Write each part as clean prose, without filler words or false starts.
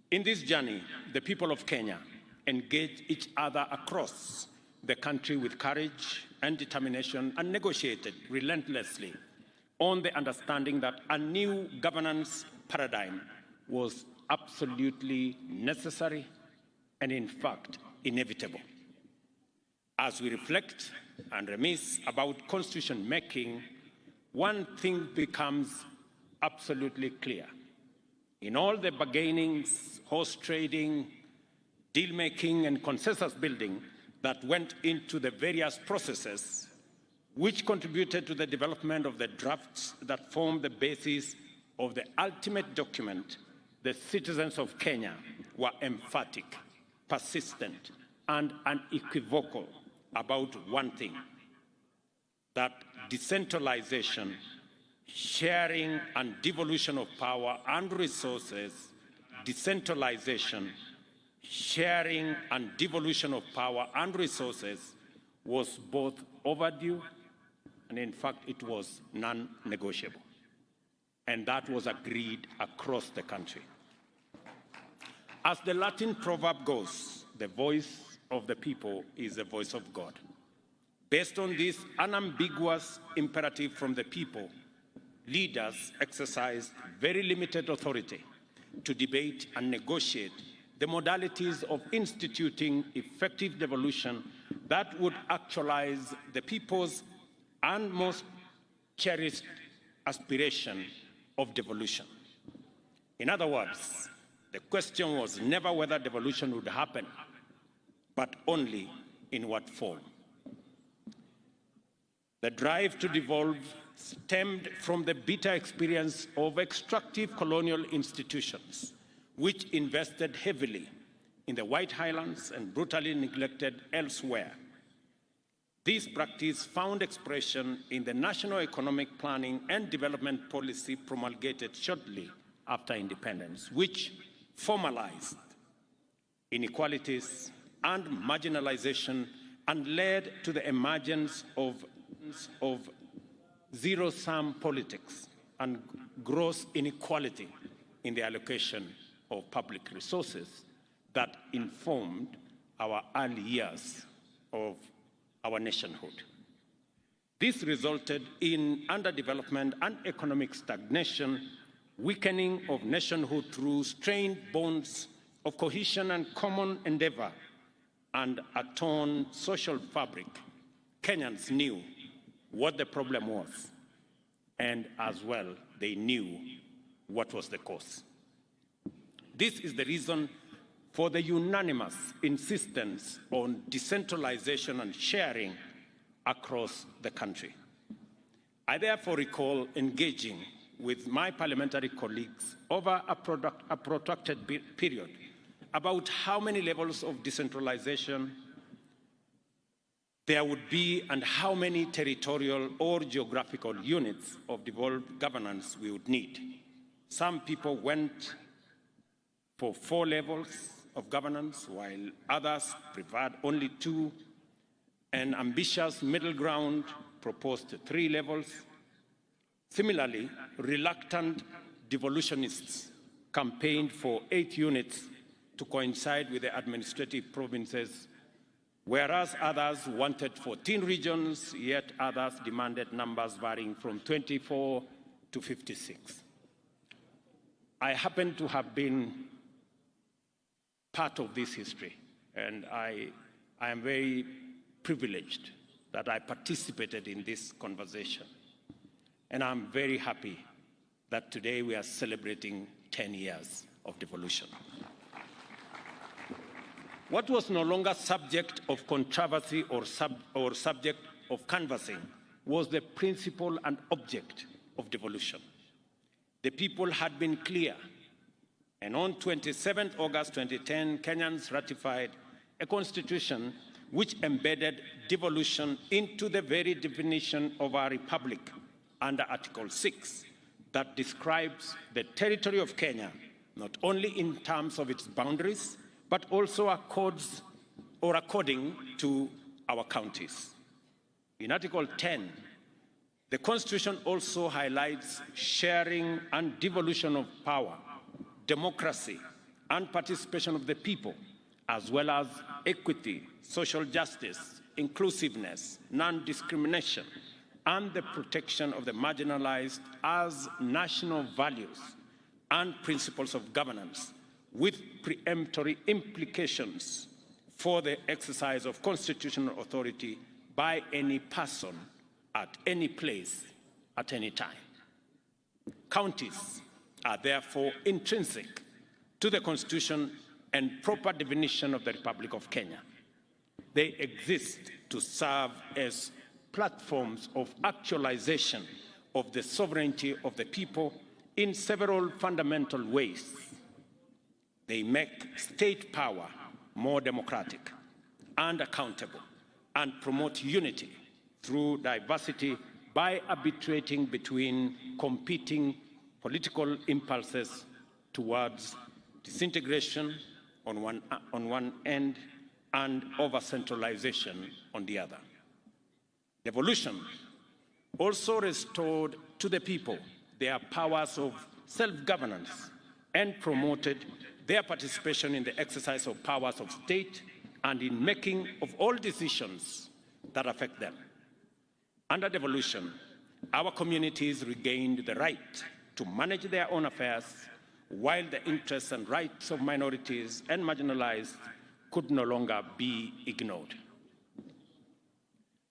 In this journey, the people of Kenya engaged each other across the country with courage and determination and negotiated relentlessly on the understanding that a new governance paradigm was absolutely necessary and, in fact, inevitable. As we reflect and reminisce about constitution making, one thing becomes absolutely clear. In all the bargainings, horse trading, deal-making, and consensus building that went into the various processes which contributed to the development of the drafts that formed the basis of the ultimate document, the citizens of Kenya were emphatic, persistent, and unequivocal about one thing: that decentralization, sharing and devolution of power and resources, decentralization, sharing and devolution of power and resources was both overdue and, in fact, it was non-negotiable. And that was agreed across the country. As the Latin proverb goes, the voice of the people is the voice of God. Based on this unambiguous imperative from the people, leaders exercised very limited authority to debate and negotiate the modalities of instituting effective devolution that would actualize the people's and most cherished aspiration of devolution. In other words, the question was never whether devolution would happen, but only in what form. The drive to devolve stemmed from the bitter experience of extractive colonial institutions, which invested heavily in the White Highlands and brutally neglected elsewhere. This practice found expression in the National Economic Planning and Development Policy promulgated shortly after independence, which formalized inequalities and marginalization and led to the emergence of zero-sum politics and gross inequality in the allocation of public resources that informed our early years of our nationhood. This resulted in underdevelopment and economic stagnation, weakening of nationhood through strained bonds of cohesion and common endeavor, and a torn social fabric. Kenyans knew what the problem was, and as well, they knew what was the cause. This is the reason for the unanimous insistence on decentralization and sharing across the country. I therefore recall engaging with my parliamentary colleagues over a protracted period about how many levels of decentralization there would be and how many territorial or geographical units of devolved governance we would need. Some people went for 4 levels of governance, while others preferred only 2. An ambitious middle ground proposed 3 levels. Similarly, reluctant devolutionists campaigned for 8 units to coincide with the administrative provinces, whereas others wanted 14 regions, yet others demanded numbers varying from 24 to 56. I happen to have been part of this history, and I am very privileged that I participated in this conversation. And I'm very happy that today we are celebrating 10 years of devolution. What was no longer subject of controversy or subject of canvassing was the principle and object of devolution. The people had been clear, and on 27 August 2010, Kenyans ratified a constitution which embedded devolution into the very definition of our republic under Article 6 that describes the territory of Kenya, not only in terms of its boundaries, but also according to our counties. In Article 10, the Constitution also highlights sharing and devolution of power, democracy, and participation of the people, as well as equity, social justice, inclusiveness, non-discrimination, and the protection of the marginalized as national values and principles of governance, with preemptory implications for the exercise of constitutional authority by any person at any place at any time. Counties are therefore intrinsic to the Constitution and proper definition of the Republic of Kenya. They exist to serve as platforms of actualization of the sovereignty of the people in several fundamental ways. They make state power more democratic and accountable, and promote unity through diversity by arbitrating between competing political impulses towards disintegration on one end and over-centralization on the other. Devolution also restored to the people their powers of self-governance and promoted their participation in the exercise of powers of state and in making of all decisions that affect them. Under devolution, our communities regained the right to manage their own affairs, while the interests and rights of minorities and marginalized could no longer be ignored.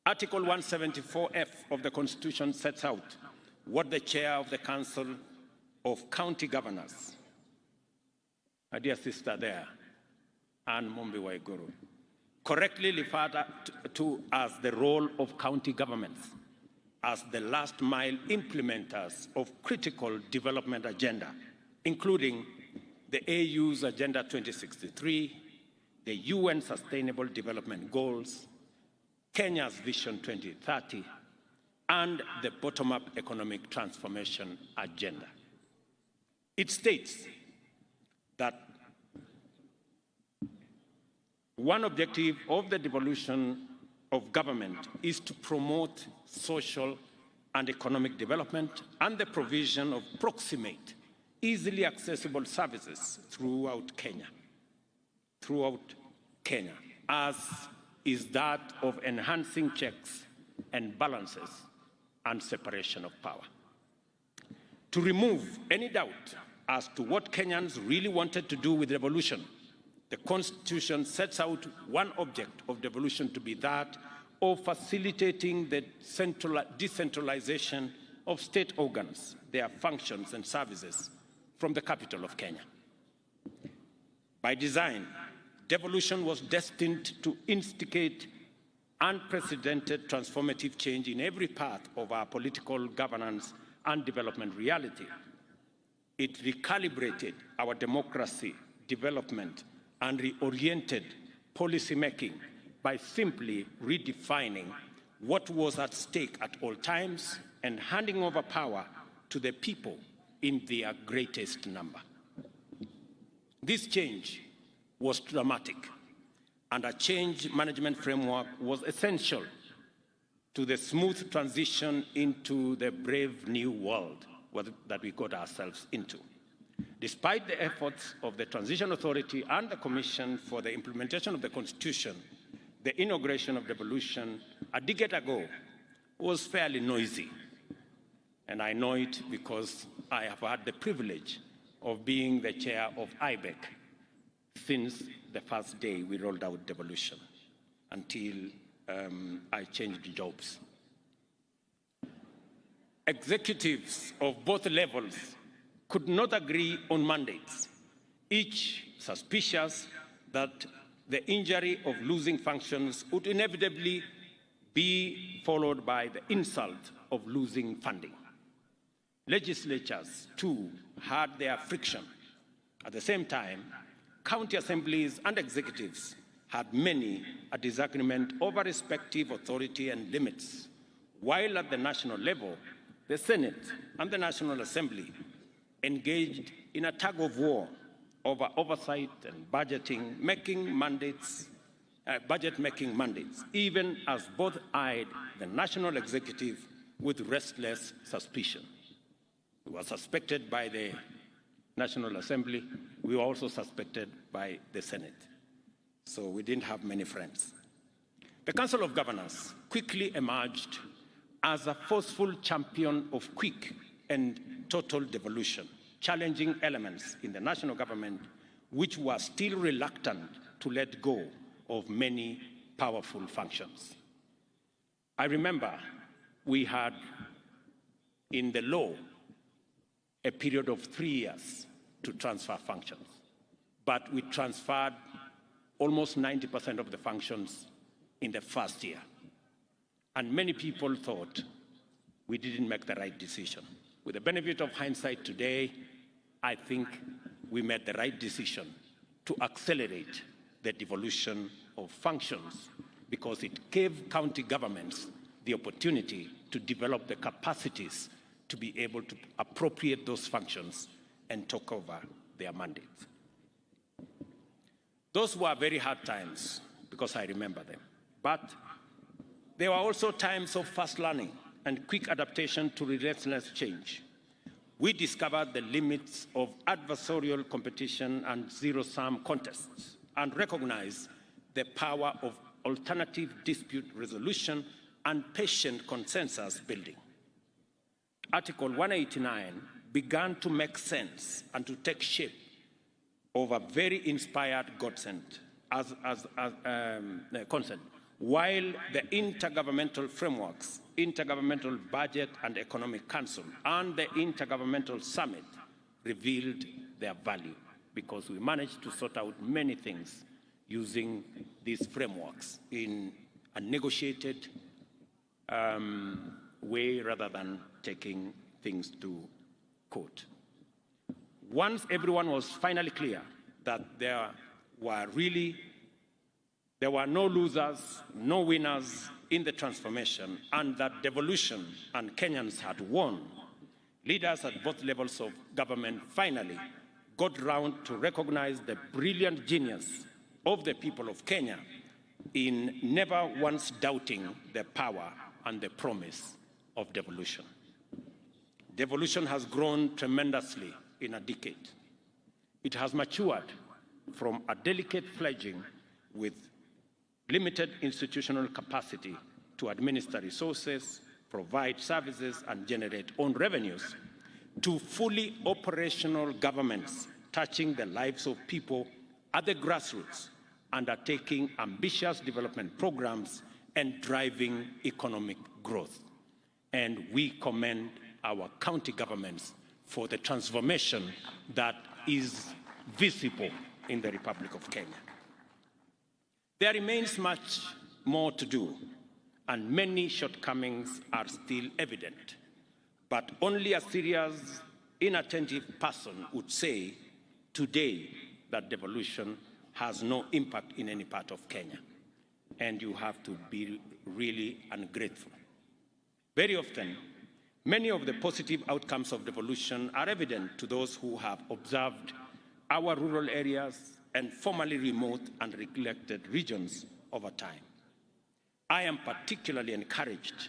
Article 174F of the Constitution sets out what the chair of the Council of County Governors, my dear sister there, Anne Mumbiwa Iguru, correctly referred to as the role of county governments as the last mile implementers of critical development agenda, including the AU's Agenda 2063, the UN Sustainable Development Goals, Kenya's Vision 2030, and the bottom-up economic transformation agenda. It states that one objective of the devolution of government is to promote social and economic development and the provision of proximate, easily accessible services throughout Kenya, as is that of enhancing checks and balances and separation of power. To remove any doubt as to what Kenyans really wanted to do with devolution, the Constitution sets out one object of devolution to be that of facilitating the decentralization of state organs, their functions and services from the capital of Kenya. By design, devolution was destined to instigate unprecedented transformative change in every part of our political governance and development reality. It recalibrated our democracy, development, and reoriented policymaking by simply redefining what was at stake at all times and handing over power to the people in their greatest number. This change was dramatic, and a change management framework was essential to the smooth transition into the brave new world that we got ourselves into. Despite the efforts of the Transition Authority and the Commission for the Implementation of the Constitution, the inauguration of devolution a decade ago was fairly noisy. And I know it because I have had the privilege of being the chair of IBEC since the first day we rolled out devolution until I changed jobs. Executives of both levels could not agree on mandates, each suspicious that the injury of losing functions would inevitably be followed by the insult of losing funding. Legislatures, too, had their friction. At the same time, county assemblies and executives had many a disagreement over respective authority and limits, while at the national level, the Senate and the National Assembly engaged in a tug-of-war over oversight and budget-making mandates, even as both eyed the national executive with restless suspicion. It was suspected by the National Assembly we were also suspected by the Senate. So we didn't have many friends. The Council of Governors quickly emerged as a forceful champion of quick and total devolution, challenging elements in the national government which were still reluctant to let go of many powerful functions. I remember we had in the law a period of 3 years to transfer functions, but we transferred almost 90% of the functions in the first year. And many people thought we didn't make the right decision. With the benefit of hindsight today, I think we made the right decision to accelerate the devolution of functions because it gave county governments the opportunity to develop the capacities to be able to appropriate those functions and take over their mandates. Those were very hard times because I remember them. But there were also times of fast learning and quick adaptation to relentless change. We discovered the limits of adversarial competition and zero-sum contests and recognized the power of alternative dispute resolution and patient consensus building. Article 189 began to make sense and to take shape of a very inspired consent, while the intergovernmental frameworks, Intergovernmental Budget and Economic Council, and the Intergovernmental Summit revealed their value because we managed to sort out many things using these frameworks in a negotiated way rather than taking things to court. Once everyone was finally clear that there were no losers, no winners in the transformation, and that devolution and Kenyans had won, leaders at both levels of government finally got round to recognize the brilliant genius of the people of Kenya in never once doubting the power and the promise of devolution. Devolution has grown tremendously in a decade. It has matured from a delicate fledgling with limited institutional capacity to administer resources, provide services, and generate own revenues, to fully operational governments touching the lives of people at the grassroots, undertaking ambitious development programs and driving economic growth. And we commend our county governments for the transformation that is visible in the Republic of Kenya. There remains much more to do, and many shortcomings are still evident. But only a serious, inattentive person would say today that devolution has no impact in any part of Kenya. And you have to be really ungrateful. Very often, many of the positive outcomes of devolution are evident to those who have observed our rural areas and formerly remote and neglected regions over time. I am particularly encouraged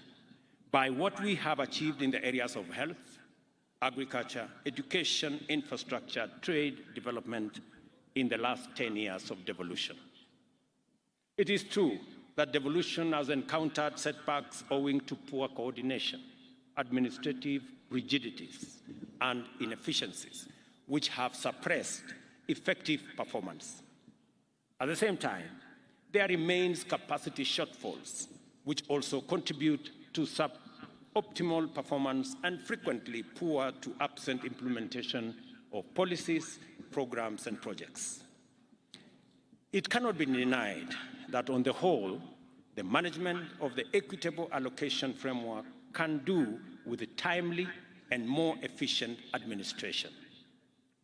by what we have achieved in the areas of health, agriculture, education, infrastructure, trade, development in the last 10 years of devolution. It is true that devolution has encountered setbacks owing to poor coordination, administrative rigidities, and inefficiencies, which have suppressed effective performance. At the same time, there remains capacity shortfalls, which also contribute to suboptimal performance and frequently poor to absent implementation of policies, programs, and projects. It cannot be denied that on the whole, the management of the equitable allocation framework can do with a timely and more efficient administration.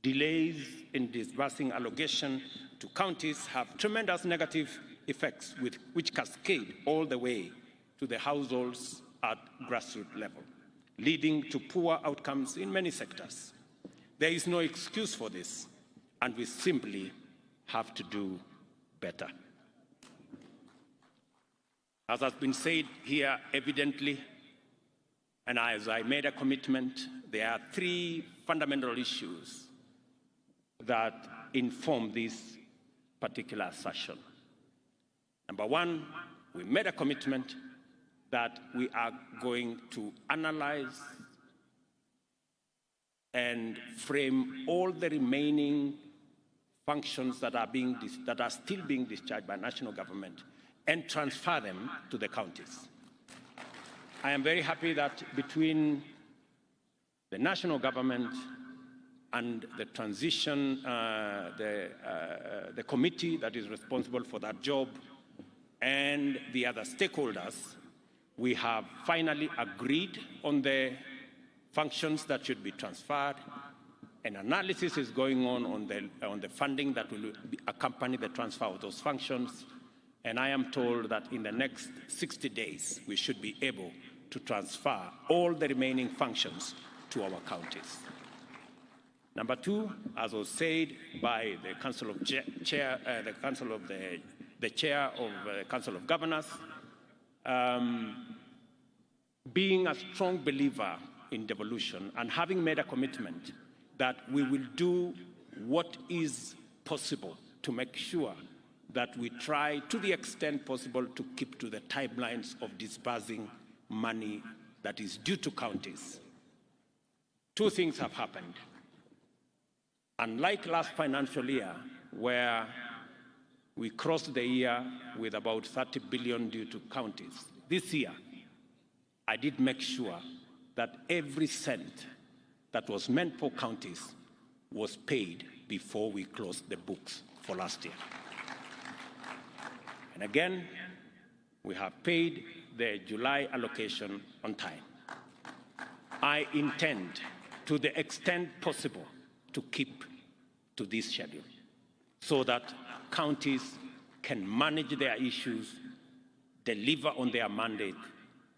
Delays in disbursing allocation to counties have tremendous negative effects which cascade all the way to the households at grassroots level, leading to poor outcomes in many sectors. There is no excuse for this, and we simply have to do better. As has been said here evidently, and as I made a commitment, there are three fundamental issues that inform this particular assertion. Number one, we made a commitment that we are going to analyze and frame all the remaining functions that are still being discharged by national government and transfer them to the counties. I am very happy that between the national government and the transition, the committee that is responsible for that job and the other stakeholders, we have finally agreed on the functions that should be transferred. An analysis is going on the funding that will accompany the transfer of those functions. And I am told that in the next 60 days, we should be able to transfer all the remaining functions to our counties. Number two, as was said by the Council of the Chair of the Council of Governors, being a strong believer in devolution and having made a commitment that we will do what is possible to make sure that we try to the extent possible to keep to the timelines of disbursing money that is due to counties. Two things have happened. Unlike last financial year, where we crossed the year with about 30 billion due to counties, this year, I did make sure that every cent that was meant for counties was paid before we closed the books for last year. And again, we have paid the July allocation on time. I intend, to the extent possible, to keep to this schedule so that counties can manage their issues, deliver on their mandate,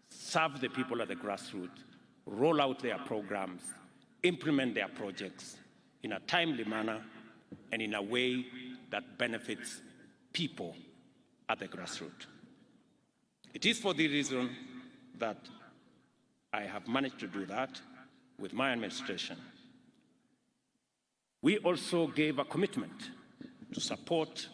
serve the people at the grassroots, roll out their programs, implement their projects in a timely manner and in a way that benefits people at the grassroots. It is for the reason that I have managed to do that with my administration. We also gave a commitment to support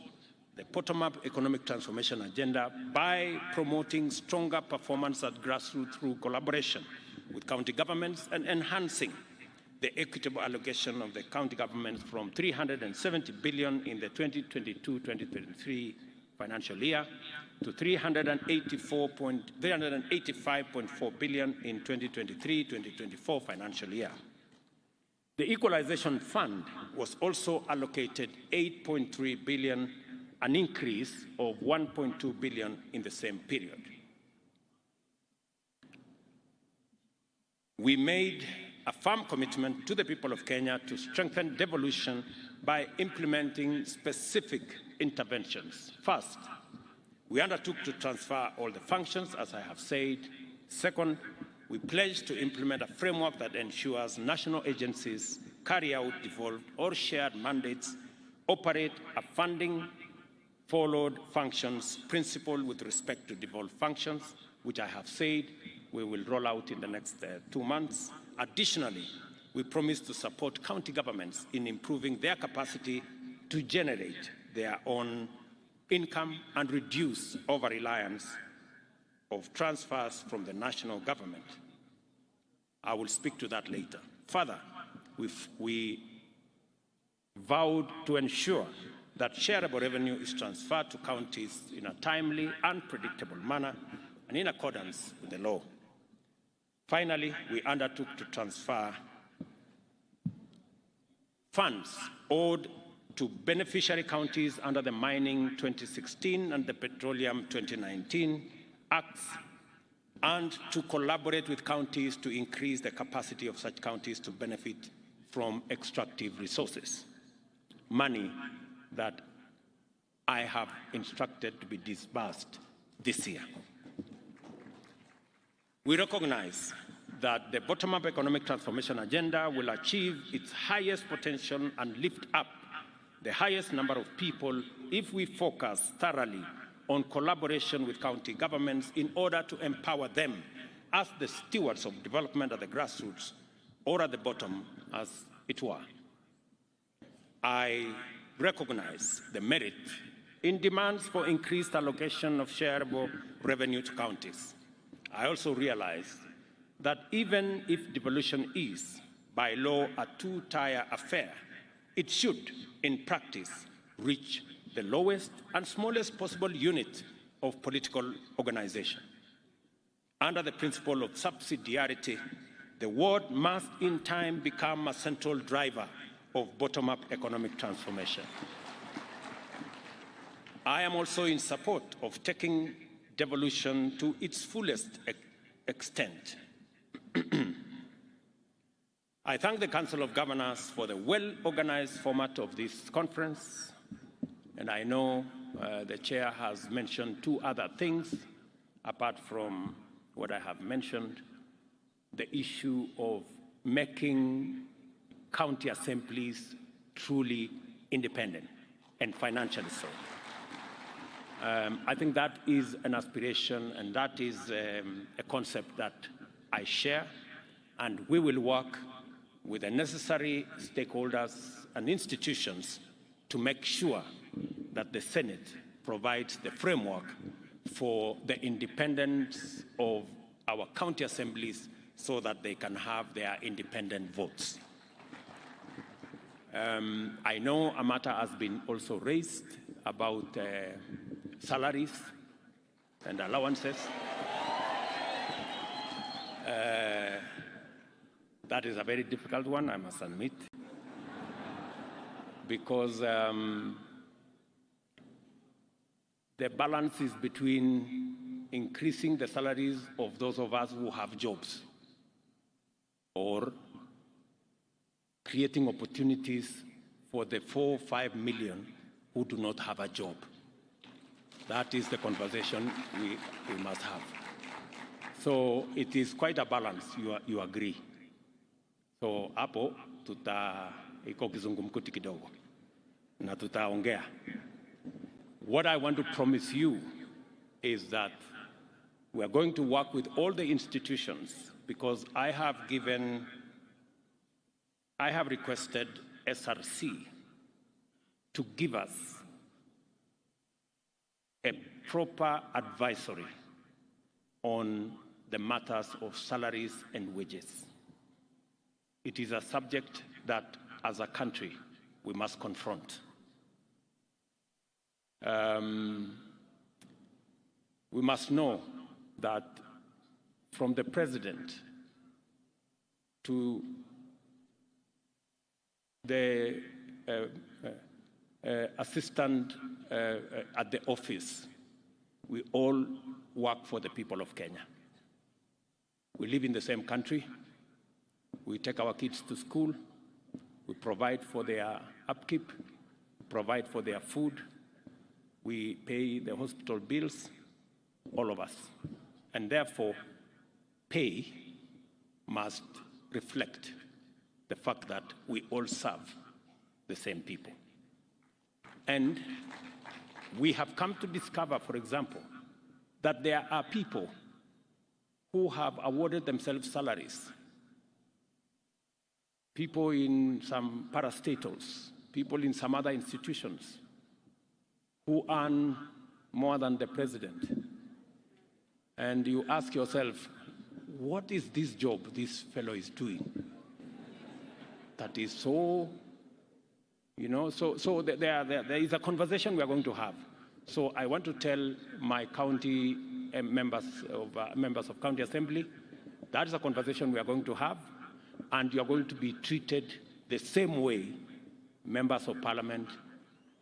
the bottom-up economic transformation agenda by promoting stronger performance at grassroots through collaboration with county governments and enhancing the equitable allocation of the county governments from 370 billion in the 2022-2023 financial year to 385.4 billion in 2023-2024 financial year. The Equalization Fund was also allocated 8.3 billion, an increase of 1.2 billion in the same period. We made a firm commitment to the people of Kenya to strengthen devolution by implementing specific interventions. First, we undertook to transfer all the functions, as I have said. Second, we pledged to implement a framework that ensures national agencies carry out devolved or shared mandates, operate a funding followed functions principle with respect to devolved functions, which I have said we will roll out in the next 2 months. Additionally, we promise to support county governments in improving their capacity to generate their own income and reduce over-reliance of transfers from the national government. I will speak to that later. Further, we vowed to ensure that shareable revenue is transferred to counties in a timely and predictable manner and in accordance with the law. Finally, we undertook to transfer funds owed to beneficiary counties under the Mining 2016 and the Petroleum 2019 Acts, and to collaborate with counties to increase the capacity of such counties to benefit from extractive resources. Money that I have instructed to be disbursed this year. We recognize that the bottom-up economic transformation agenda will achieve its highest potential and lift up the highest number of people if we focus thoroughly on collaboration with county governments in order to empower them as the stewards of development at the grassroots or at the bottom, as it were. I recognize the merit in demands for increased allocation of shareable revenue to counties. I also realize that even if devolution is, by law, a two-tier affair, it should, in practice, reach the lowest and smallest possible unit of political organization. Under the principle of subsidiarity, the ward must in time become a central driver of bottom-up economic transformation. I am also in support of taking devolution to its fullest extent. I thank the Council of Governors for the well-organized format of this conference, and I know the Chair has mentioned two other things, apart from what I have mentioned, the issue of making county assemblies truly independent and financially so. I think that is an aspiration, and that is a concept that I share, and we will work with the necessary stakeholders and institutions to make sure that the Senate provides the framework for the independence of our county assemblies so that they can have their independent votes. I know a matter has been also raised about salaries and allowances. That is a very difficult one, I must admit, because the balance is between increasing the salaries of those of us who have jobs or creating opportunities for the 4 or 5 million who do not have a job. That is the conversation we must have. So it is quite a balance, you agree. So hapo iko kizungumkuti kidogo na tutaongea. What I want to promise you is that we are going to work with all the institutions, because I have requested SRC to give us a proper advisory on the matters of salaries and wages. It is a subject that, as a country, we must confront. We must know that from the president to the assistant at the office, we all work for the people of Kenya. We live in the same country. We take our kids to school. We provide for their upkeep, provide for their food. We pay the hospital bills, all of us. And therefore, pay must reflect the fact that we all serve the same people. And we have come to discover, for example, that there are people who have awarded themselves salaries. People in some parastatals, people in some other institutions who earn more than the president. And you ask yourself, what is this job this fellow is doing? That is so, so there is a conversation we are going to have. So I want to tell my county members of county assembly, that is a conversation we are going to have, and you are going to be treated the same way members of parliament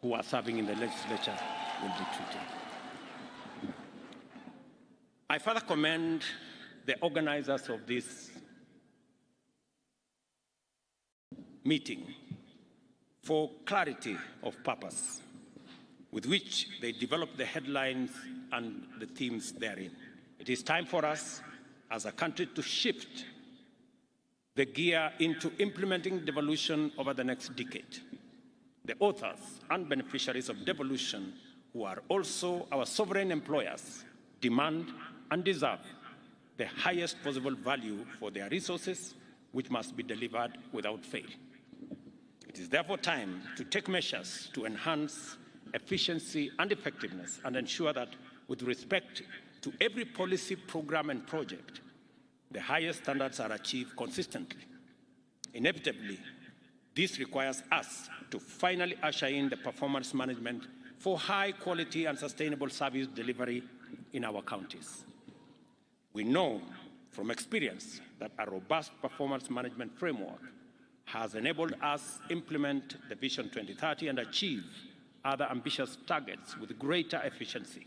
who are serving in the legislature will be treated. I further commend the organizers of this meeting for clarity of purpose with which they develop the headlines and the themes therein. It is time for us as a country to shift the gear into implementing devolution over the next decade. The authors and beneficiaries of devolution, who are also our sovereign employers, demand and deserve the highest possible value for their resources, which must be delivered without fail. It is therefore time to take measures to enhance efficiency and effectiveness and ensure that, with respect to every policy, program, and project, the highest standards are achieved consistently. Inevitably, this requires us to finally usher in the performance management for high quality and sustainable service delivery in our counties. We know from experience that a robust performance management framework has enabled us to implement the Vision 2030 and achieve other ambitious targets with greater efficiency.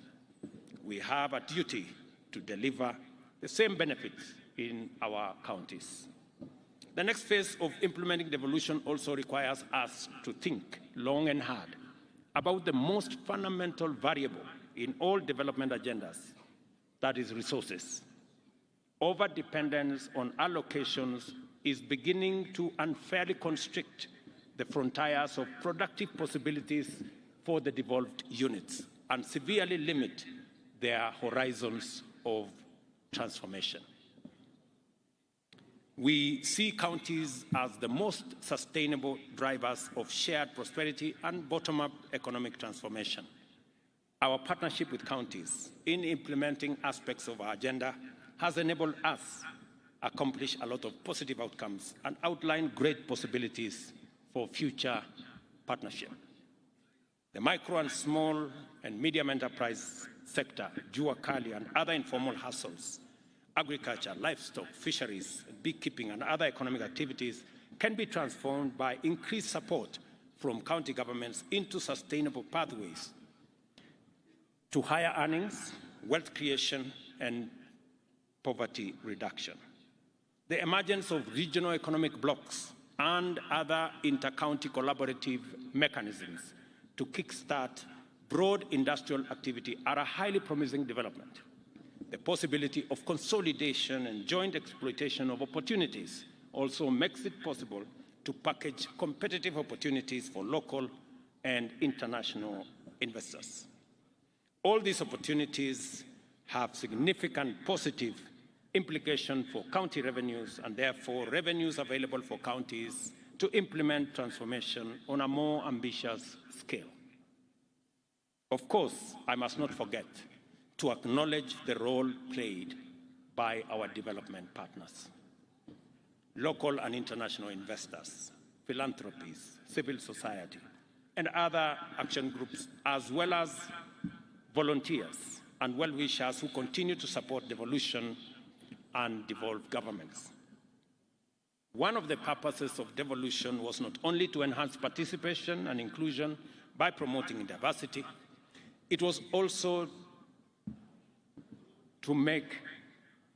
We have a duty to deliver the same benefits in our counties. The next phase of implementing devolution also requires us to think long and hard about the most fundamental variable in all development agendas, that is resources. Over-dependence on allocations is beginning to unfairly constrict the frontiers of productive possibilities for the devolved units and severely limit their horizons of transformation. We see counties as the most sustainable drivers of shared prosperity and bottom-up economic transformation. Our partnership with counties in implementing aspects of our agenda has enabled us to accomplish a lot of positive outcomes and outline great possibilities for future partnership. The micro and small and medium enterprise sector, jua kali, and other informal hustles, agriculture, livestock, fisheries, beekeeping, and other economic activities can be transformed by increased support from county governments into sustainable pathways to higher earnings, wealth creation, and poverty reduction. The emergence of regional economic blocs and other inter-county collaborative mechanisms to kickstart broad industrial activity are a highly promising development. The possibility of consolidation and joint exploitation of opportunities also makes it possible to package competitive opportunities for local and international investors. All these opportunities have significant positive implications for county revenues and therefore revenues available for counties to implement transformation on a more ambitious scale. Of course, I must not forget to acknowledge the role played by our development partners, local and international investors, philanthropies, civil society, and other action groups, as well as volunteers and well-wishers who continue to support devolution and devolved governments. One of the purposes of devolution was not only to enhance participation and inclusion by promoting diversity, it was also to make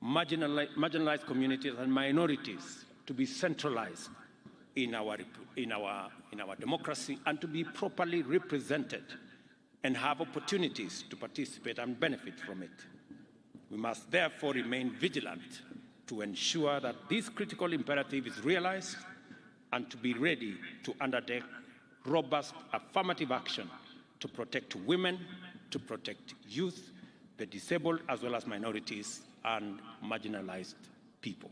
marginalized communities and minorities to be centralized in our democracy and to be properly represented and have opportunities to participate and benefit from it. We must therefore remain vigilant to ensure that this critical imperative is realized and to be ready to undertake robust affirmative action to protect women, to protect youth, the disabled, as well as minorities and marginalized people.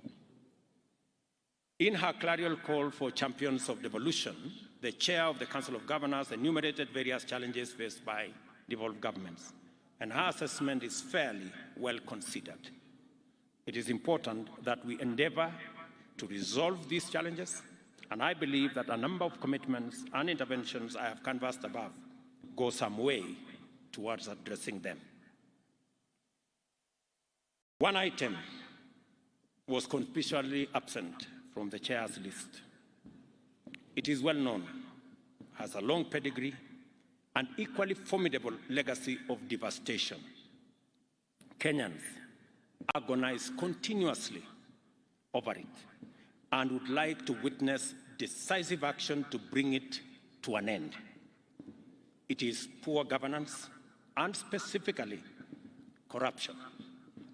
In her clarion call for champions of devolution, the chair of the Council of Governors enumerated various challenges faced by devolved governments, and her assessment is fairly well considered. It is important that we endeavor to resolve these challenges, and I believe that a number of commitments and interventions I have canvassed above go some way towards addressing them. One item was conspicuously absent from the chair's list. It is well known, has a long pedigree, and equally formidable legacy of devastation. Kenyans agonize continuously over it and would like to witness decisive action to bring it to an end. It is poor governance and specifically corruption,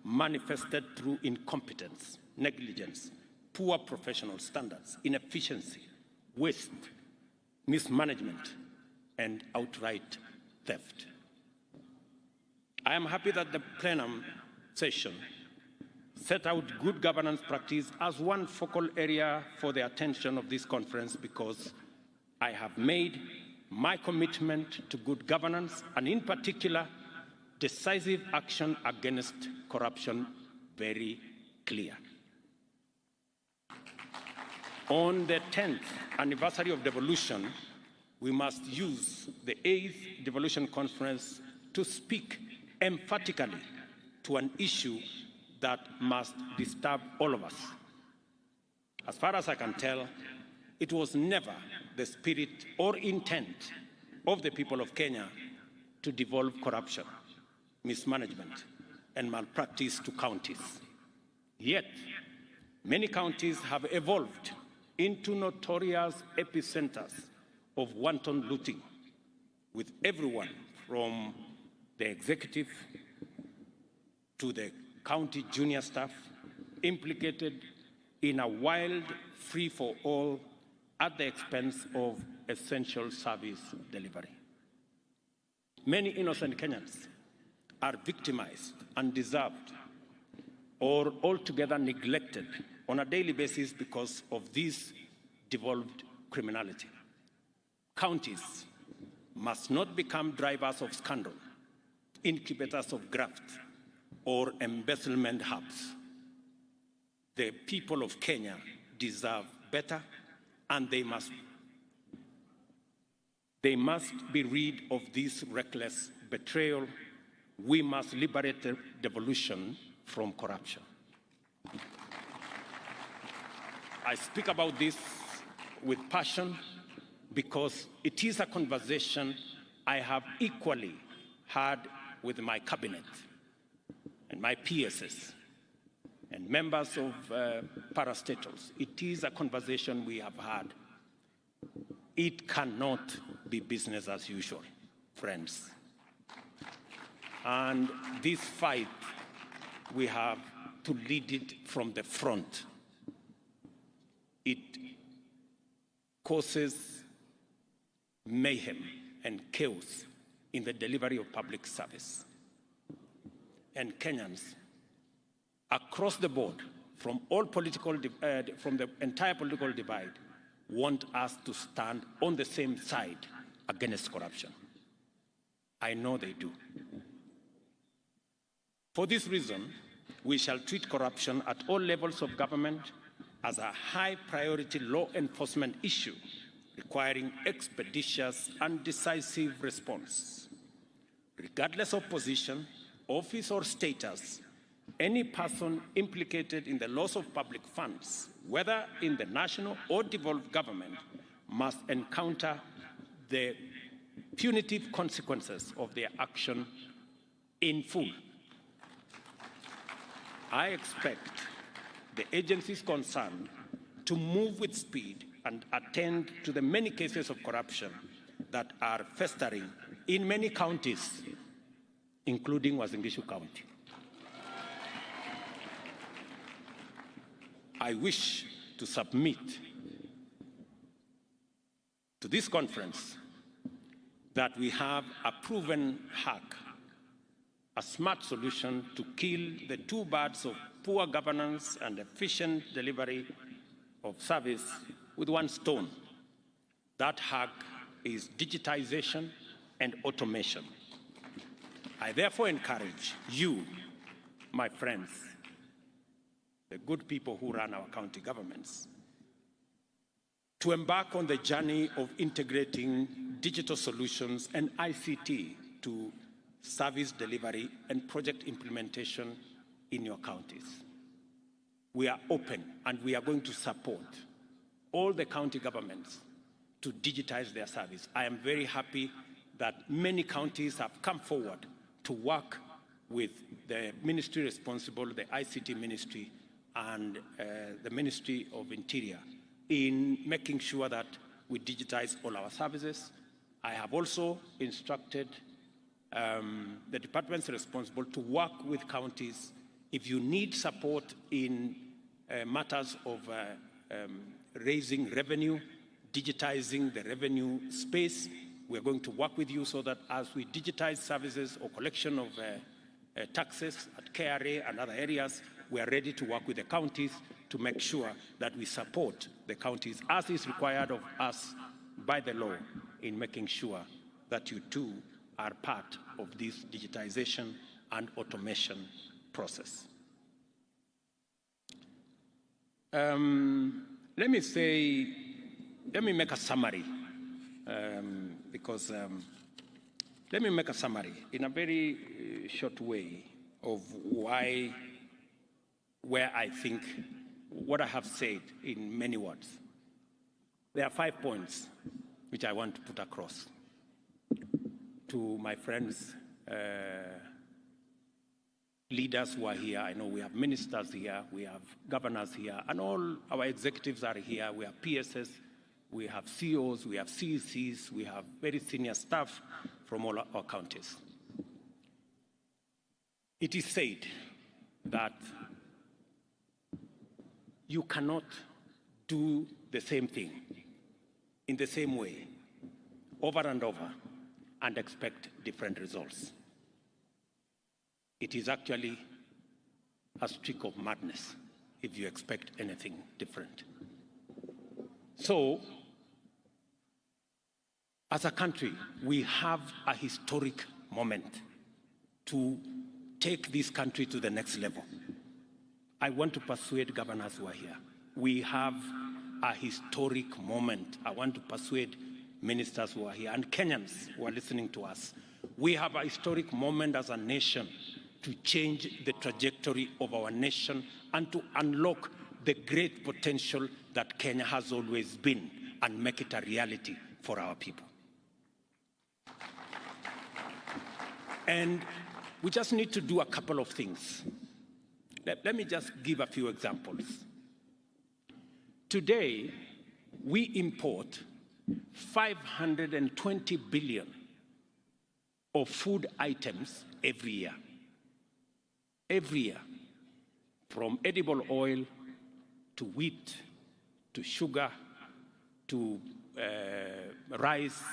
manifested through incompetence, negligence, poor professional standards, inefficiency, waste, mismanagement, and outright theft. I am happy that the plenum session set out good governance practice as one focal area for the attention of this conference because I have made my commitment to good governance and, in particular, decisive action against corruption very clear. On the 10th anniversary of devolution, we must use the 8th Devolution Conference to speak emphatically to an issue that must disturb all of us. As far as I can tell, it was never the spirit or intent of the people of Kenya to devolve corruption, mismanagement, and malpractice to counties. Yet, many counties have evolved into notorious epicenters of wanton looting, with everyone from the executive to the county junior staff implicated in a wild free-for-all at the expense of essential service delivery. Many innocent Kenyans are victimized, undeserved, or altogether neglected on a daily basis because of this devolved criminality. Counties must not become drivers of scandal, incubators of graft, or embezzlement hubs. The people of Kenya deserve better, and they must be rid of this reckless betrayal. We must liberate the devolution from corruption. I speak about this with passion because it is a conversation I have equally had with my cabinet and my PSs and members of parastatals. It is a conversation we have had. It cannot be business as usual, friends. And this fight, we have to lead it from the front. It causes mayhem and chaos in the delivery of public service. And Kenyans across the board, from the entire political divide, want us to stand on the same side against corruption. I know they do. For this reason, we shall treat corruption at all levels of government as a high-priority law enforcement issue requiring expeditious and decisive response. Regardless of position, office, or status, any person implicated in the loss of public funds, whether in the national or devolved government, must encounter the punitive consequences of their action in full. I expect the agencies concerned to move with speed and attend to the many cases of corruption that are festering in many counties, including Uasin Gishu County. I wish to submit to this conference that we have a proven hack, a smart solution to kill the two birds of poor governance and efficient delivery of service with one stone. That hack is digitization and automation. I therefore encourage you, my friends, the good people who run our county governments, to embark on the journey of integrating digital solutions and ICT to service delivery and project implementation in your counties. We are open and we are going to support all the county governments to digitize their service. I am very happy that many counties have come forward to work with the ministry responsible, the ICT ministry, and the Ministry of Interior in making sure that we digitize all our services. I have also instructed the departments responsible to work with counties. If you need support in matters of raising revenue, digitizing the revenue space, we're going to work with you so that as we digitize services or collection of taxes at KRA and other areas, we are ready to work with the counties to make sure that we support the counties as is required of us by the law in making sure that you too are part of this digitization and automation process. Let me make a summary, let me make a summary in a very short way of where I think what I have said in many words. There are 5 points which I want to put across to my friends, leaders who are here. I know we have ministers here, we have governors here, and all our executives are here. We have PSS, we have CEOs, we have CECs, we have very senior staff from all our counties. It is said that you cannot do the same thing in the same way over and over and expect different results. It is actually a streak of madness if you expect anything different. So, as a country, we have a historic moment to take this country to the next level. I want to persuade governors who are here. We have a historic moment. I want to persuade ministers who are here and Kenyans who are listening to us. We have a historic moment as a nation to change the trajectory of our nation and to unlock the great potential that Kenya has always been and make it a reality for our people. And we just need to do a couple of things. Let me just give a few examples. Today, we import 520 billion of food items every year. Every year, from edible oil to wheat, to sugar, to rice,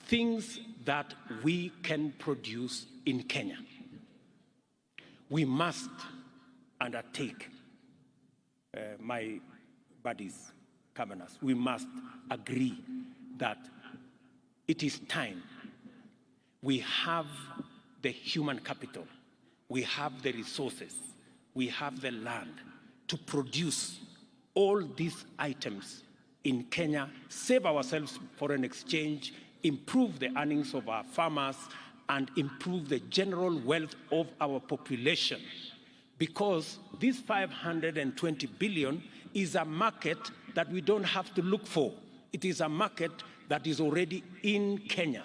things that we can produce in Kenya. We must undertake, my buddies, governors, we must agree that it is time. We have the human capital, we have the resources, we have the land to produce all these items in Kenya, save ourselves foreign exchange, improve the earnings of our farmers, and improve the general wealth of our population. Because this 520 billion is a market that we don't have to look for. It is a market that is already in Kenya.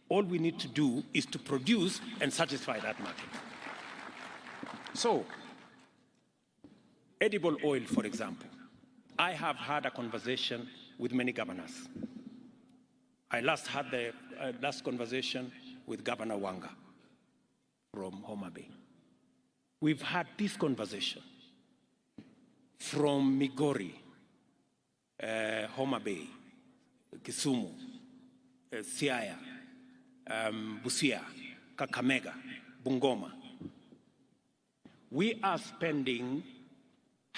All we need to do is to produce and satisfy that market. So, edible oil, for example. I have had a conversation with many governors. I last had the last conversation with Governor Wanga from Homa Bay. We've had this conversation from Migori, Homa Bay, Kisumu, Siaya, Busia, Kakamega, Bungoma. We are spending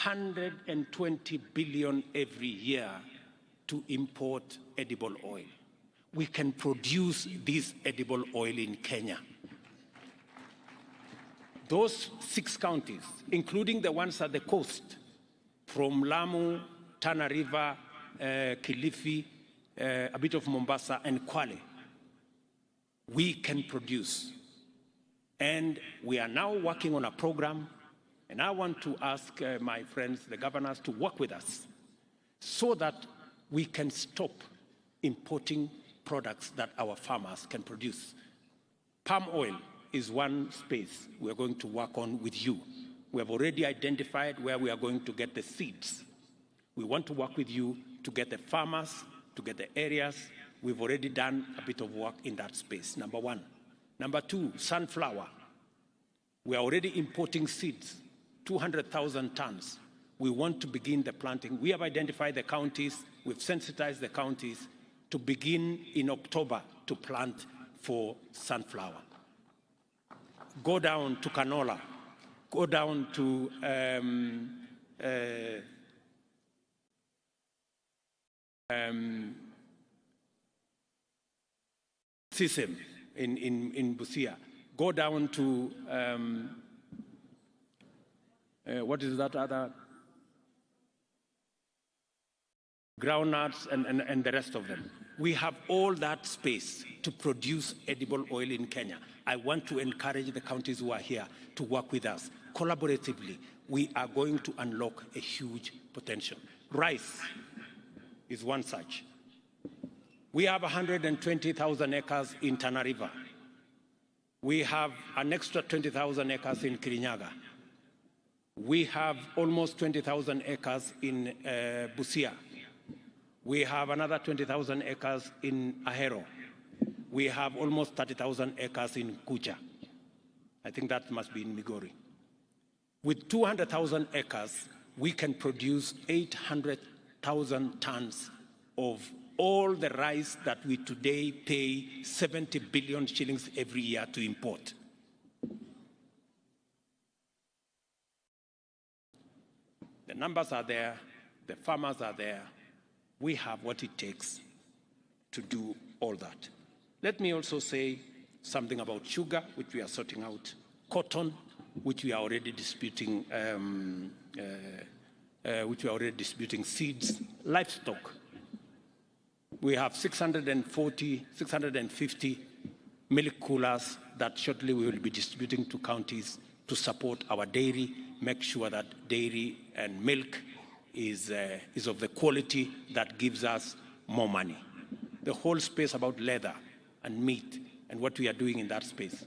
120 billion every year to import edible oil. We can produce this edible oil in Kenya. Those 6 counties, including the ones at the coast, from Lamu, Tana River, Kilifi, a bit of Mombasa, and Kwale, we can produce. And we are now working on a program, and I want to ask my friends, the governors, to work with us so that we can stop importing products that our farmers can produce. Palm oil is one space we're going to work on with you. We have already identified where we are going to get the seeds. We want to work with you to get the farmers, to get the areas. We've already done a bit of work in that space, number 1. Number 2, sunflower. We are already importing seeds, 200,000 tons. We want to begin the planting. We have identified the counties, we've sensitized the counties to begin in October to plant for sunflower. Go down to canola, go down to system in Busia. Go down to, what is that other? Groundnuts and the rest of them. We have all that space to produce edible oil in Kenya. I want to encourage the counties who are here to work with us. Collaboratively, we are going to unlock a huge potential. Rice is one such. We have 120,000 acres in Tana River. We have an extra 20,000 acres in Kirinyaga. We have almost 20,000 acres in Busia. We have another 20,000 acres in Ahero. We have almost 30,000 acres in Kucha. I think that must be in Migori. With 200,000 acres, we can produce 800,000 tons of all the rice that we today pay 70 billion shillings every year to import. The numbers are there, the farmers are there. We have what it takes to do all that. Let me also say something about sugar, which we are sorting out, cotton, which we are already disputing, seeds, livestock. We have 650 milk coolers that shortly we will be distributing to counties to support our dairy, make sure that dairy and milk is of the quality that gives us more money. The whole space about leather and meat and what we are doing in that space.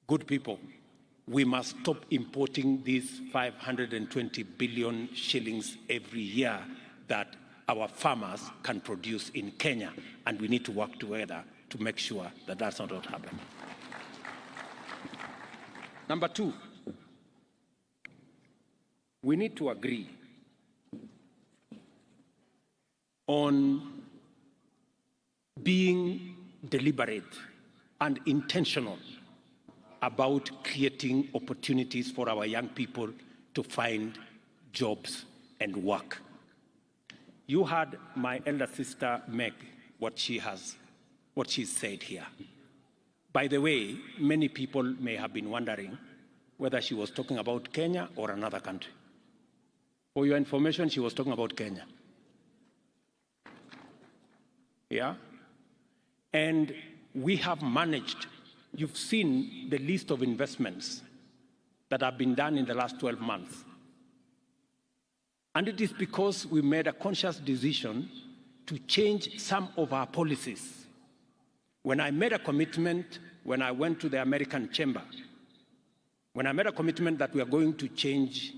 Good people, we must stop importing these 520 billion shillings every year that our farmers can produce in Kenya, and we need to work together to make sure that that's not what happens. Number two, we need to agree on being deliberate and intentional about creating opportunities for our young people to find jobs and work. You heard my elder sister make what she said here. By the way, many people may have been wondering whether she was talking about Kenya or another country. For your information, she was talking about Kenya. Yeah? And we have managed, you've seen the list of investments that have been done in the last 12 months. And it is because we made a conscious decision to change some of our policies. When I made a commitment, when I went to the American Chamber, when I made a commitment that we are going to change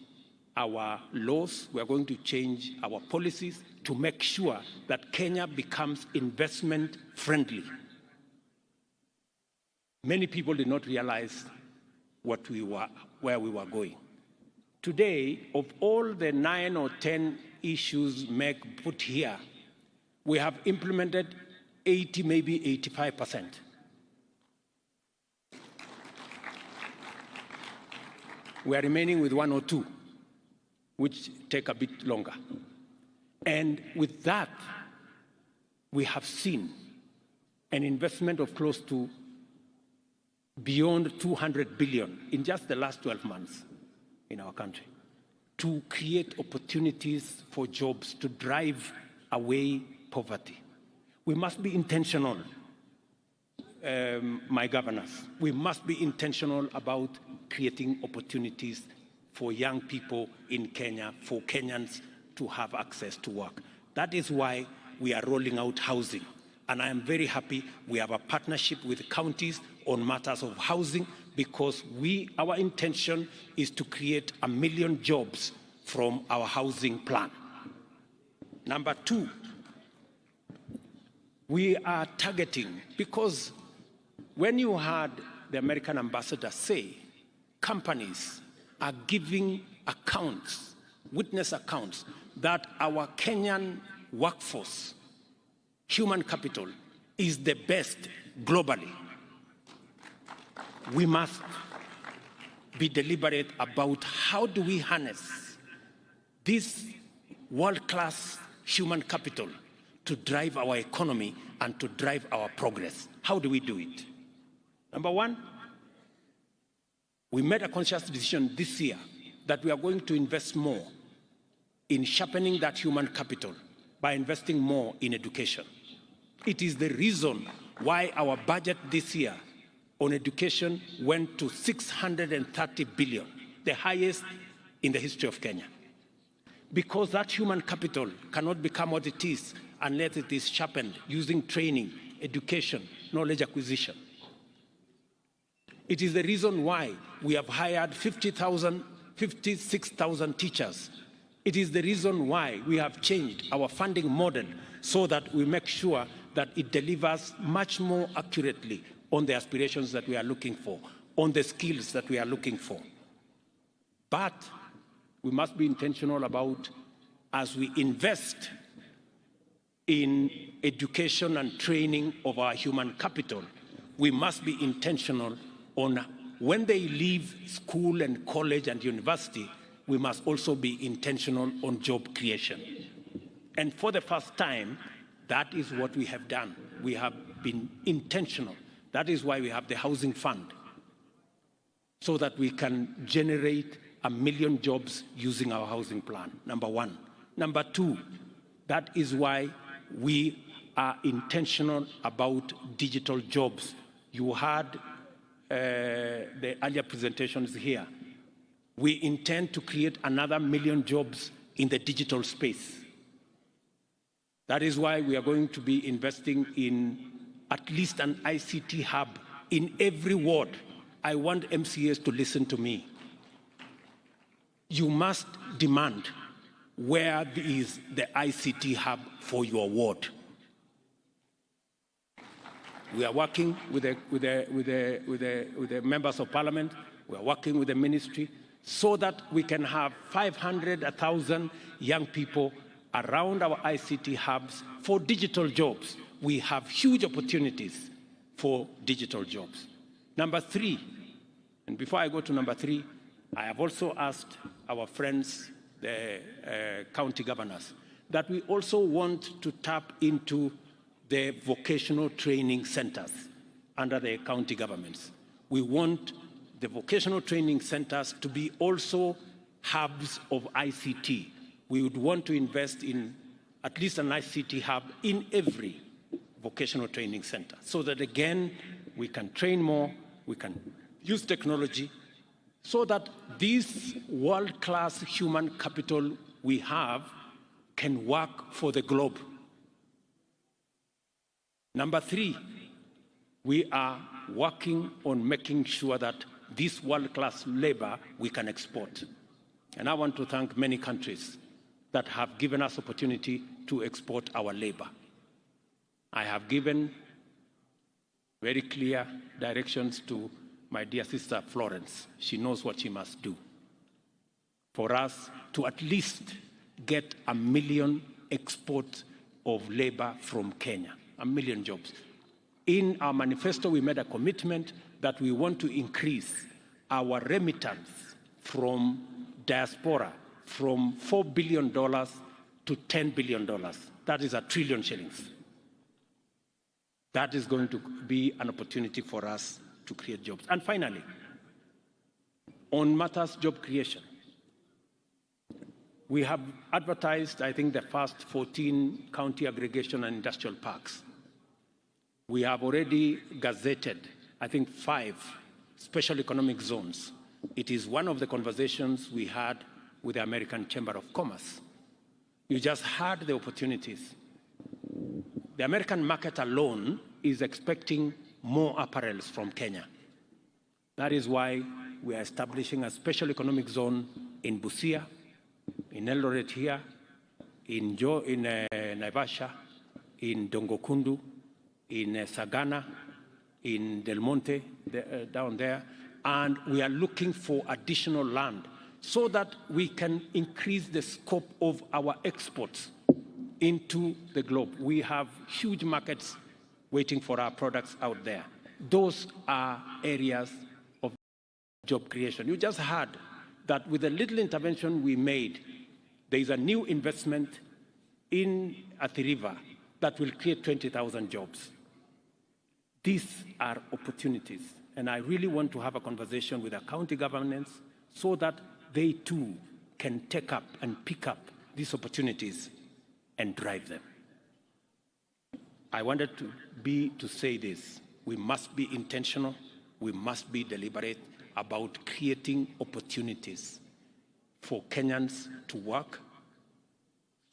our laws, we are going to change our policies to make sure that Kenya becomes investment friendly. Many people did not realize where we were going. Today, of all the 9 or 10 issues Meg put here, we have implemented 80, maybe 85%. We are remaining with 1 or 2, which take a bit longer. And with that, we have seen an investment of close to beyond 200 billion in just the last 12 months in our country to create opportunities for jobs, to drive away poverty. We must be intentional, my governors. We must be intentional about creating opportunities for young people in Kenya, for Kenyans to have access to work. That is why we are rolling out housing. And I am very happy we have a partnership with counties on matters of housing, because our intention is to create 1 million jobs from our housing plan. Number 2, we are targeting, because when you heard the American ambassador say, companies are giving accounts, witness accounts, that our Kenyan workforce, human capital, is the best globally. We must be deliberate about how do we harness this world-class human capital to drive our economy and to drive our progress. How do we do it? Number one, we made a conscious decision this year that we are going to invest more in sharpening that human capital by investing more in education. It is the reason why our budget this year on education went to 630 billion, the highest in the history of Kenya. Because that human capital cannot become what it is unless it is sharpened using training, education, knowledge acquisition. It is the reason why we have hired 56,000 teachers. It is the reason why we have changed our funding model so that we make sure that it delivers much more accurately on the aspirations that we are looking for, on the skills that we are looking for. But we must be intentional about, as we invest in education and training of our human capital, we must be intentional on when they leave school and college and university, we must also be intentional on job creation. And for the first time, that is what we have done. We have been intentional. That is why we have the housing fund, so that we can generate 1 million jobs using our housing plan, number one. Number two, that is why we are intentional about digital jobs. You heard the earlier presentations here. We intend to create another 1 million jobs in the digital space. That is why we are going to be investing in at least an ICT hub in every ward. I want MCAs to listen to me. You must demand where is the ICT hub for your ward. We are working with the members of parliament. We are working with the ministry so that we can have 500, 1,000 young people around our ICT hubs for digital jobs. We have huge opportunities for digital jobs. Number three, and before I go to number three, I have also asked our friends, the county governors, that we also want to tap into the vocational training centers under the county governments. We want the vocational training centers to be also hubs of ICT. We would want to invest in at least an ICT hub in every vocational training center, so that again, we can train more, we can use technology, so that this world-class human capital we have can work for the globe. Number three, we are working on making sure that this world-class labor we can export. And I want to thank many countries that have given us opportunity to export our labor. I have given very clear directions to my dear sister Florence. She knows what she must do for us to at least get 1 million exports of labor from Kenya, 1 million jobs. In our manifesto, we made a commitment that we want to increase our remittance from diaspora from $4 billion to $10 billion. That is 1 trillion shillings. That is going to be an opportunity for us to create jobs. And finally, on matters job creation, we have advertised, I think, the first 14 county aggregation and industrial parks. We have already gazetted, I think, 5 special economic zones. It is one of the conversations we had with the American Chamber of Commerce. You just heard the opportunities. The American market alone is expecting more apparels from Kenya. That is why we are establishing a special economic zone in Busia, in Eldoret here, in Naivasha, in Dongokundu, in Sagana, in Del Monte, down there, and we are looking for additional land so that we can increase the scope of our exports into the globe. We have huge markets waiting for our products out there. Those are areas of job creation. You just heard that with the little intervention we made, there is a new investment in Athi River that will create 20,000 jobs. These are opportunities, and I really want to have a conversation with the county governments so that they too can take up and pick up these opportunities and drive them. I wanted to say this. We must be intentional, we must be deliberate about creating opportunities for Kenyans to work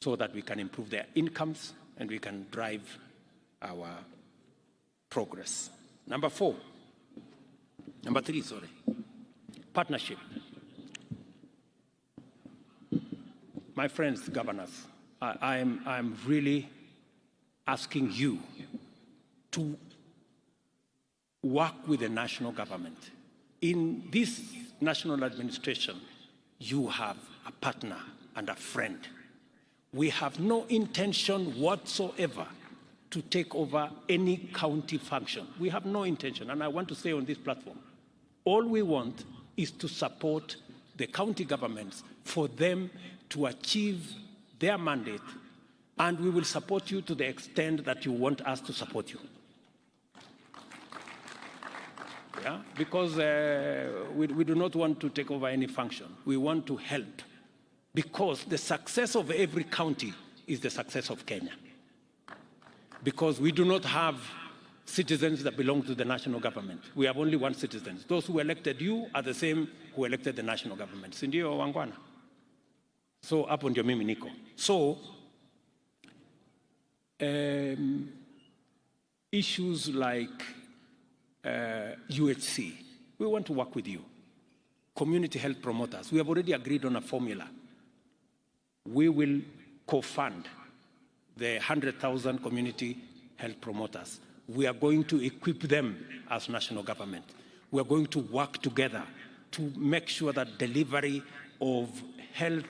so that we can improve their incomes and we can drive our progress. Number three, partnership. My friends, governors, I'm really asking you to work with the national government. In this national administration, you have a partner and a friend. We have no intention whatsoever to take over any county function. We have no intention, and I want to say on this platform, all we want is to support the county governments for them to achieve their mandate, and we will support you to the extent that you want us to support you. Yeah? Because we do not want to take over any function. We want to help, because the success of every county is the success of Kenya. Because we do not have citizens that belong to the national government. We have only one citizen. Those who elected you are the same who elected the national government. Sindio wangwana? So hapo ndio mimi niko. So issues like UHC, we want to work with you. Community health promoters, we have already agreed on a formula. We will co-fund the 100,000 community health promoters. We are going to equip them as national government. We are going to work together to make sure that delivery of health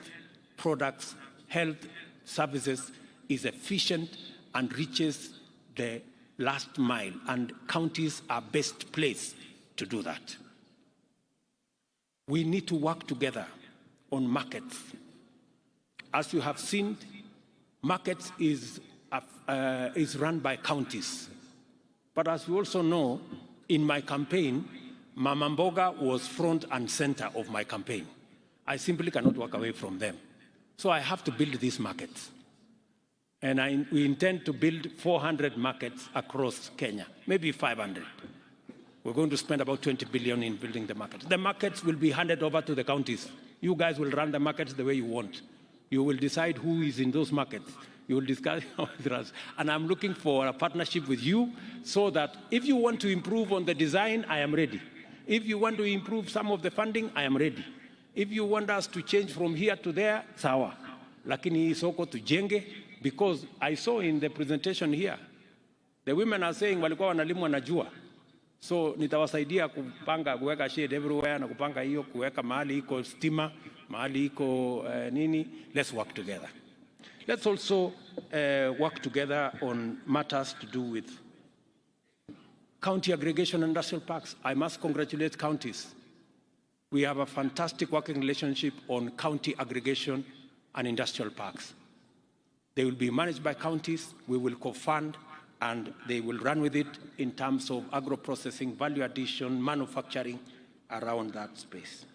products, health services is efficient and reaches the last mile, and counties are best placed to do that. We need to work together on markets. As you have seen, markets is run by counties. But as we also know, in my campaign, Mama Mboga was front and center of my campaign. I simply cannot walk away from them. So I have to build these markets. And we intend to build 400 markets across Kenya, maybe 500. We're going to spend about 20 billion in building the markets. The markets will be handed over to the counties. You guys will run the markets the way you want. You will decide who is in those markets. You will discuss with us. And I'm looking for a partnership with you so that if you want to improve on the design, I am ready. If you want to improve some of the funding, I am ready. If you want us to change from here to there, sawa. Lakini soko tujenge, because I saw in the presentation here, the women are saying walikuwa wanalimwa na jua. So nitawasaidia kupanga kuweka shade everywhere na kupanga hiyo kuweka mahali iko stima, mahali iko nini. Let's work together. Let's also work together on matters to do with county aggregation and industrial parks. I must congratulate counties. We have a fantastic working relationship on county aggregation and industrial parks. They will be managed by counties. We will co-fund, and they will run with it in terms of agro-processing, value addition, manufacturing around that space.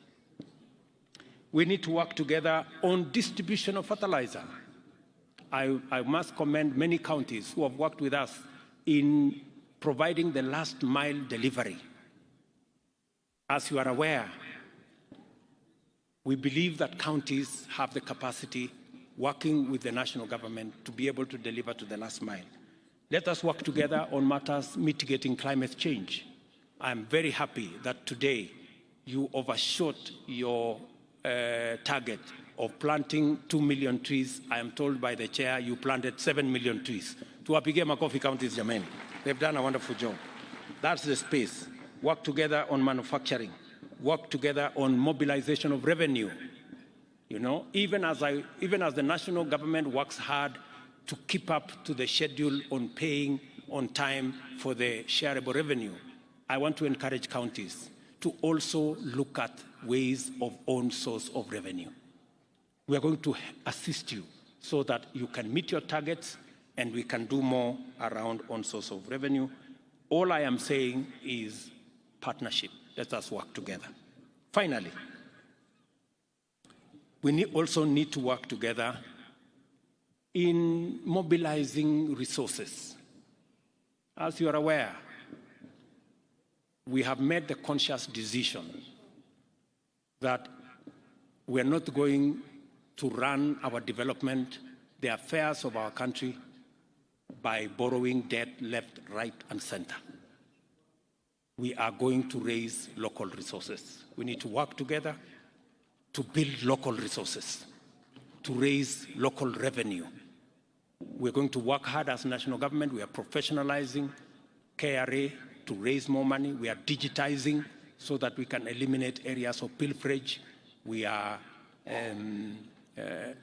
We need to work together on distribution of fertilizer. I must commend many counties who have worked with us in providing the last mile delivery. As you are aware, we believe that counties have the capacity, working with the national government, to be able to deliver to the last mile. Let us work together on matters mitigating climate change. I'm very happy that today you overshot your target of planting 2 million trees. I am told by the chair you planted 7 million trees. Tuwapigie makofi counties jameni. They've done a wonderful job. That's the space. Work together on manufacturing. Work together on mobilization of revenue. You know, even as the national government works hard to keep up to the schedule on paying on time for the shareable revenue, I want to encourage counties to also look at ways of own source of revenue. We are going to assist you so that you can meet your targets and we can do more around own source of revenue. All I am saying is partnership. Let us work together. Finally, we also need to work together in mobilizing resources. As you are aware, we have made the conscious decision that we are not going to run our development, the affairs of our country, by borrowing debt left, right, and center. We are going to raise local resources. We need to work together to build local resources, to raise local revenue. We're going to work hard as national government. We are professionalizing KRA to raise more money. We are digitizing so that we can eliminate areas of pilferage. We are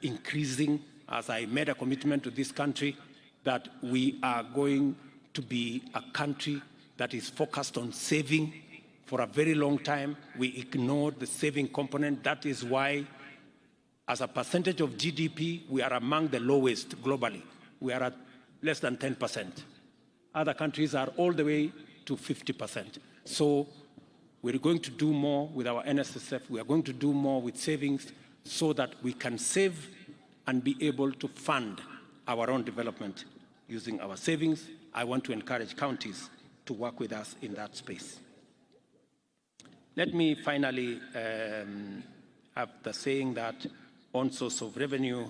increasing, as I made a commitment to this country, that we are going to be a country that is focused on saving. For a very long time, we ignored the saving component. That is why, as a percentage of GDP, we are among the lowest globally. We are at less than 10%. Other countries are all the way to 50%. So we're going to do more with our NSSF. We are going to do more with savings so that we can save and be able to fund our own development using our savings. I want to encourage counties to work with us in that space. Let me finally have the saying that on source of revenue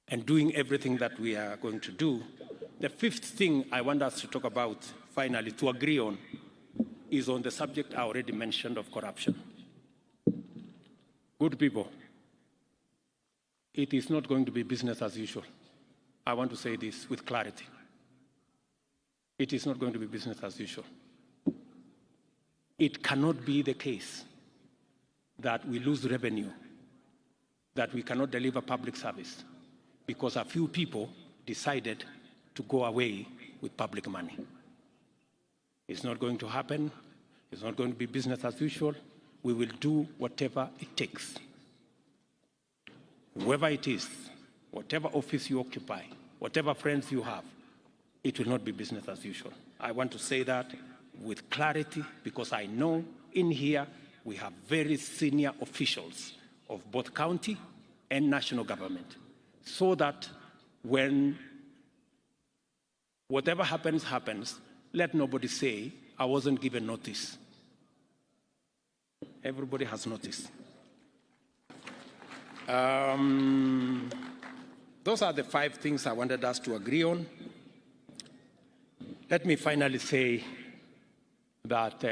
and doing everything that we are going to do. The fifth thing I want us to talk about, finally, to agree on, is on the subject I already mentioned of corruption. Good people, it is not going to be business as usual. I want to say this with clarity. It is not going to be business as usual. It cannot be the case that we lose revenue, that we cannot deliver public service because a few people decided to go away with public money. It's not going to happen. It's not going to be business as usual. We will do whatever it takes. Whoever it is, whatever office you occupy, whatever friends you have, it will not be business as usual. I want to say that with clarity because I know in here we have very senior officials of both county and national government, so that when whatever happens, happens, let nobody say, I wasn't given notice. Everybody has notice. Those are the 5 things I wanted us to agree on. Let me finally say that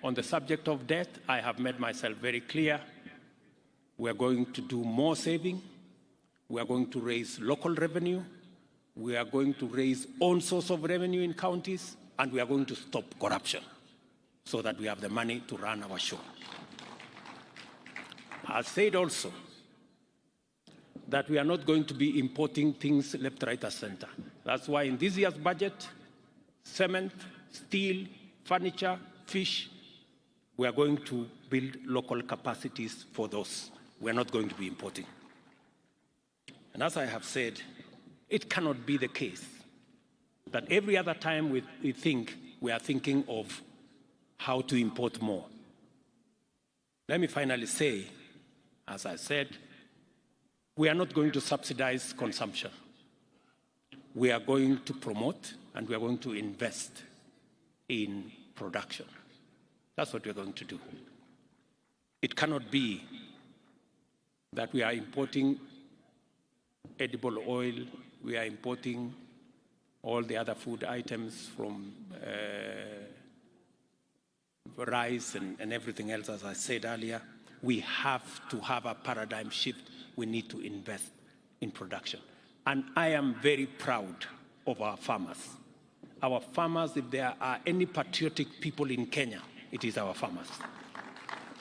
on the subject of debt, I have made myself very clear. We are going to do more saving. We are going to raise local revenue. We are going to raise own source of revenue in counties. And we are going to stop corruption so that we have the money to run our show. I said also that we are not going to be importing things left, right, and center. That's why in this year's budget, cement, steel, furniture, fish, we are going to build local capacities for those. We are not going to be importing. And as I have said, it cannot be the case that every other time we think, we are thinking of how to import more. Let me finally say, as I said, we are not going to subsidize consumption. We are going to promote and we are going to invest in production. That's what we are going to do. It cannot be that we are importing edible oil, we are importing all the other food items from rice and everything else, as I said earlier. We have to have a paradigm shift. We need to invest in production. And I am very proud of our farmers. Our farmers, if there are any patriotic people in Kenya, it is our farmers.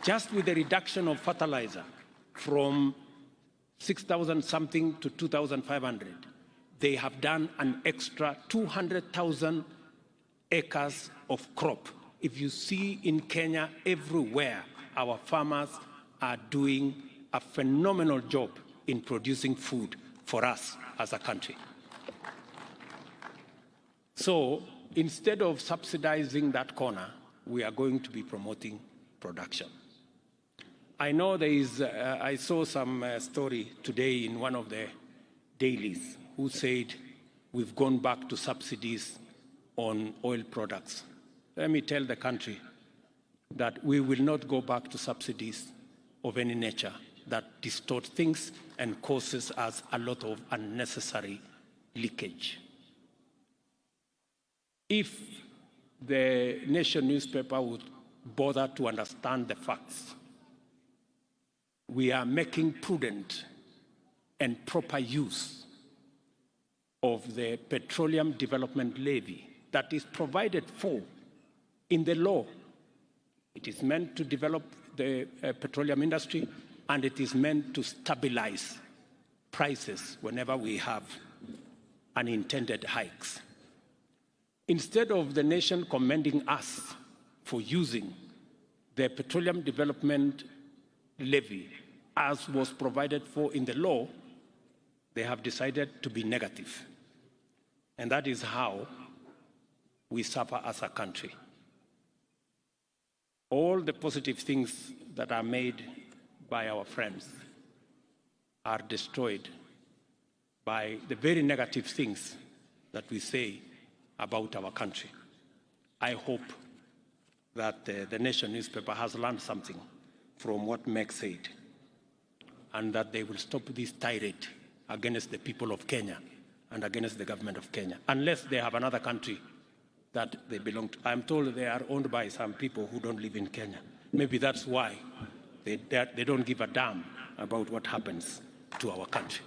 Just with the reduction of fertilizer from 6,000 something to 2,500, they have done an extra 200,000 acres of crop. If you see in Kenya, everywhere, our farmers are doing a phenomenal job in producing food for us as a country. So instead of subsidizing that corner, we are going to be promoting production. I know there is, I saw some story today in one of the dailies who said we've gone back to subsidies on oil products. Let me tell the country that we will not go back to subsidies of any nature that distort things and causes us a lot of unnecessary leakage. If the Nation newspaper would bother to understand the facts, we are making prudent and proper use of the Petroleum Development Levy that is provided for in the law. It is meant to develop the petroleum industry, and it is meant to stabilize prices whenever we have unintended hikes. Instead of the nation commending us for using the Petroleum Development Levy as was provided for in the law, they have decided to be negative. And that is how we suffer as a country. All the positive things that are made by our friends are destroyed by the very negative things that we say about our country. I hope that the Nation newspaper has learned something from what Meg said, and that they will stop this tirade against the people of Kenya and against the government of Kenya, unless they have another country that they belong to. I'm told they are owned by some people who don't live in Kenya. Maybe that's why they don't give a damn about what happens to our country.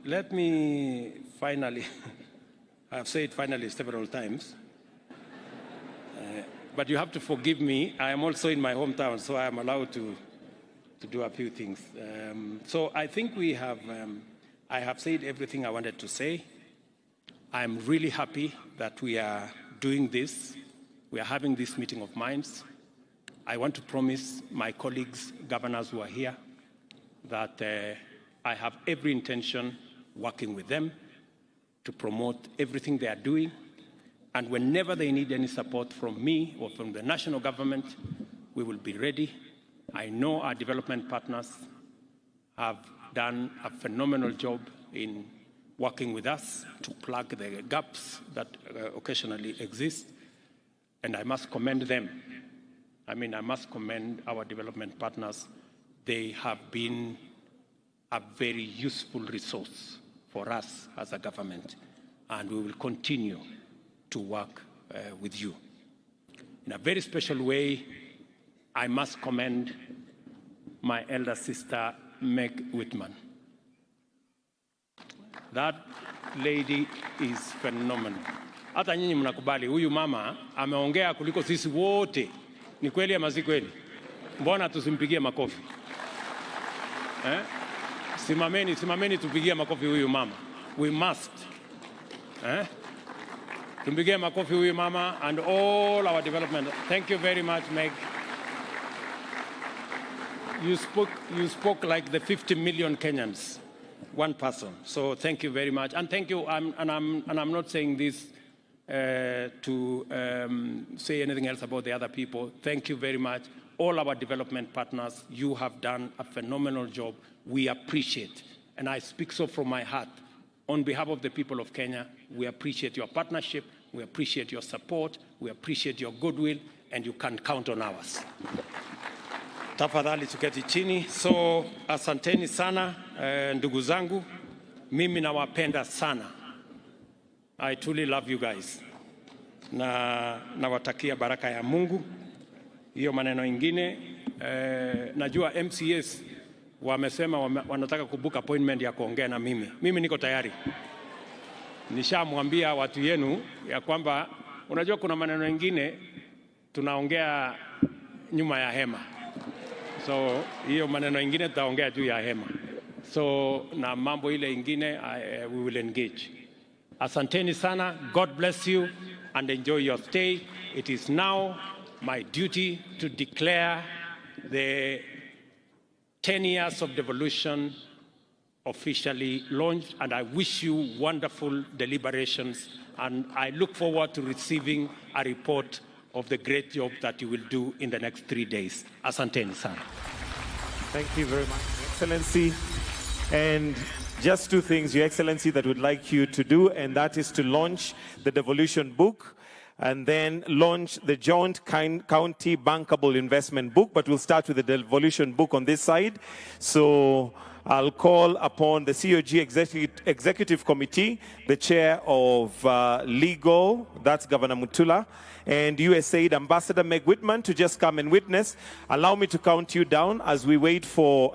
Let me finally, I've said finally several times, but you have to forgive me. I am also in my hometown, so I am allowed to do a few things. So I think we have, I have said everything I wanted to say. I'm really happy that we are doing this. We are having this meeting of minds. I want to promise my colleagues, governors who are here, that I have every intention working with them to promote everything they are doing. And whenever they need any support from me or from the national government, we will be ready. I know our development partners have done a phenomenal job in working with us to plug the gaps that occasionally exist. And I must commend them. I must commend our development partners. They have been a very useful resource for us as a government, and we will continue to work with you. In a very special way, I must commend my elder sister, Meg Whitman. That lady is phenomenal. Hata nyinyi mnakubali, huyu mama ameongea kuliko sisi wote. Ni kweli ama si kweli? Mbona tusimpigie makofi? Simameni tupigie makofi huyu mama. We must. Tumpigie makofi huyu mama and all our development. Thank you very much, Meg. You spoke like the 50 million Kenyans, one person. So thank you very much, and thank you. I'm not saying this to say anything else about the other people. Thank you very much, all our development partners. You have done a phenomenal job. We appreciate, and I speak so from my heart. On behalf of the people of Kenya, we appreciate your partnership. We appreciate your support. We appreciate your goodwill, and you can count on ours. Tafadhali tuketi chini. So asanteni sana ndugu zangu, mimi nawapenda sana. I truly love you guys. Na nawatakia baraka ya Mungu. Hiyo maneno ingine, najua MCS wamesema wanataka kubook appointment ya kuongea na mimi. Mimi niko tayari. Nishamwambia watu yenu ya kwamba unajua kuna maneno ingine tunaongea nyuma ya hema. So hiyo maneno ingine tutaongea juu ya hema. So na mambo ile ingine we will engage. Asanteni sana. God bless you and enjoy your stay. It is now my duty to declare the 10 years of devolution officially launched, and I wish you wonderful deliberations, and I look forward to receiving a report of the great job that you will do in the next 3 days. Asanteni sana. Thank you very much, Your Excellency. And just 2 things, Your Excellency, that we'd like you to do, and that is to launch the devolution book and then launch the joint county bankable investment book. But we'll start with the devolution book on this side. So I'll call upon the COG Executive Committee, the chair of legal, that's Governor Mutula, and USAID Ambassador Meg Whitman to just come and witness. Allow me to count you down as we wait for